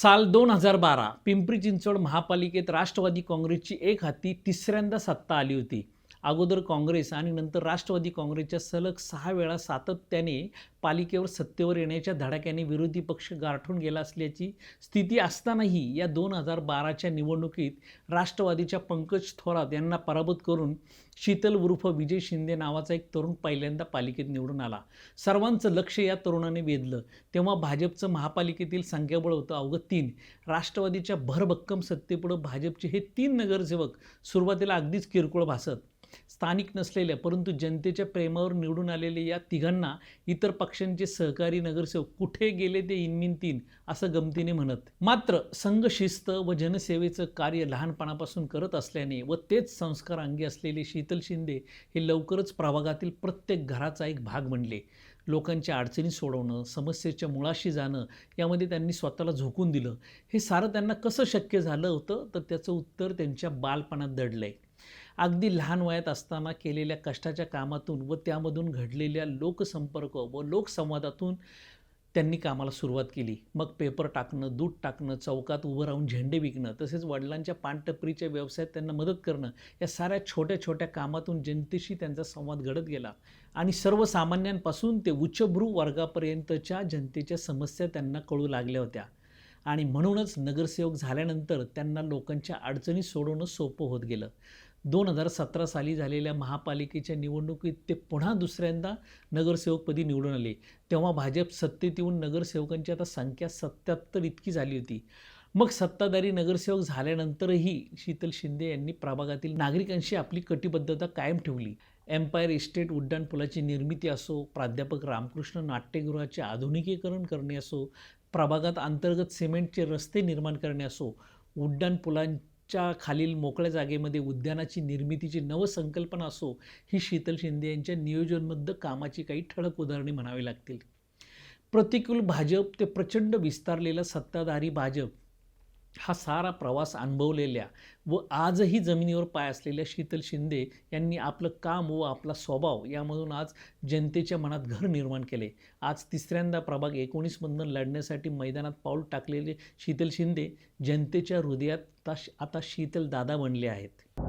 साल 2012 पिंपरी चिंचवड महापालिकेत राष्ट्रवादी काँग्रेसची एकहाती तिसऱ्यांदा सत्ता आली होती. अगोदर काँग्रेस आणि नंतर राष्ट्रवादी काँग्रेसच्या सलग 6 वेळा सातत्याने पालिकेवर सत्तेवर येण्याच्या धडाक्याने विरोधी पक्ष गारठून गेला असल्याची स्थिती असतानाही या 2012च्या निवडणुकीत राष्ट्रवादीच्या पंकज थोरात यांना पराभूत करून शीतल उर्फ विजय शिंदे नावाचा एक तरुण पहिल्यांदा पालिकेत निवडून आला. सर्वांचं लक्ष या तरुणाने वेधलं. तेव्हा भाजपचं महापालिकेतील संख्याबळ होतं अवघं 3. राष्ट्रवादीच्या भरभक्कम सत्तेपुढं भाजपचे हे 3 नगरसेवक सुरुवातीला अगदीच किरकोळ भासत. स्थानिक नसलेल्या परंतु जनतेच्या प्रेमावर निवडून आलेले या तिघांना इतर पक्षांचे सहकारी नगरसेवक कुठे गेले ते इनमिन 3 असं गमतीने म्हणत. मात्र संघ शिस्त व जनसेवेचं कार्य लहानपणापासून करत असल्याने व तेच संस्कार अंगी असलेले शीतल शिंदे हे लवकरच प्रभागातील प्रत्येक घराचा एक भाग बनले. लोकांच्या अडचणी सोडवणं, समस्येच्या मुळाशी जाणं यामध्ये त्यांनी स्वतःला झोकून दिलं. हे सारं त्यांना कसं शक्य झालं होतं तर त्याचं उत्तर त्यांच्या बालपणात दडलंय. अगदी लहान वयात असताना केलेल्या कष्टाच्या कामातून व त्यामधून घडलेल्या लोकसंपर्क व लोकसंवादातून त्यांनी कामाला सुरुवात केली. मग पेपर टाकणं, दूध टाकणं, चौकात उभं राहून झेंडे विकणं, तसेच वडिलांच्या पानटपरीच्या व्यवसायात त्यांना मदत करणं, या साऱ्या छोट्या छोट्या कामातून जनतेशी त्यांचा संवाद घडत गेला आणि सर्वसामान्यांपासून ते उच्चभ्रू वर्गापर्यंतच्या जनतेच्या समस्या त्यांना कळू लागल्या होत्या. आणि म्हणूनच नगरसेवक झाल्यानंतर त्यांना लोकांच्या अडचणी सोडवणं सोपं होत गेलं. 2017 साली झालेल्या महापालिकेच्या निवडणुकीत ते पुन्हा दुसऱ्यांदा नगरसेवकपदी निवडून आले. तेव्हा भाजप सत्तेत येऊन नगरसेवकांची आता संख्या 77 इतकी झाली होती. मग सत्ताधारी नगरसेवक झाल्यानंतरही शीतल शिंदे यांनी प्रभागातील नागरिकांशी आपली कटिबद्धता कायम ठेवली. एम्पायर इस्टेट उड्डाणपुलाची निर्मिती असो, प्राध्यापक रामकृष्ण नाट्यगृहाचे आधुनिकीकरण करणे असो, प्रभागात अंतर्गत सिमेंटचे रस्ते निर्माण करणे असो, उड्डाणपुलांच्या खालील मोकळ्या जागेमध्ये उद्यानाची निर्मितीची नवसंकल्पना असो, ही शीतल शिंदे यांच्या नियोजनबद्ध कामाची काही ठळक उदाहरणे म्हणावी लागतील. प्रतिकूल भाजप ते प्रचंड विस्तारलेला सत्ताधारी भाजप हा सारा प्रवास अनुभवलेल्या व आजही जमिनीवर पाय असलेल्या शीतल शिंदे यांनी आपलं काम व आपला स्वभाव यामधून आज जनतेच्या मनात घर निर्माण केले. आज तिसऱ्यांदा प्रभाग 19 मधून लढण्यासाठी मैदानात पाऊल टाकलेले शीतल शिंदे जनतेच्या हृदयात आता शीतल दादा बनले आहेत.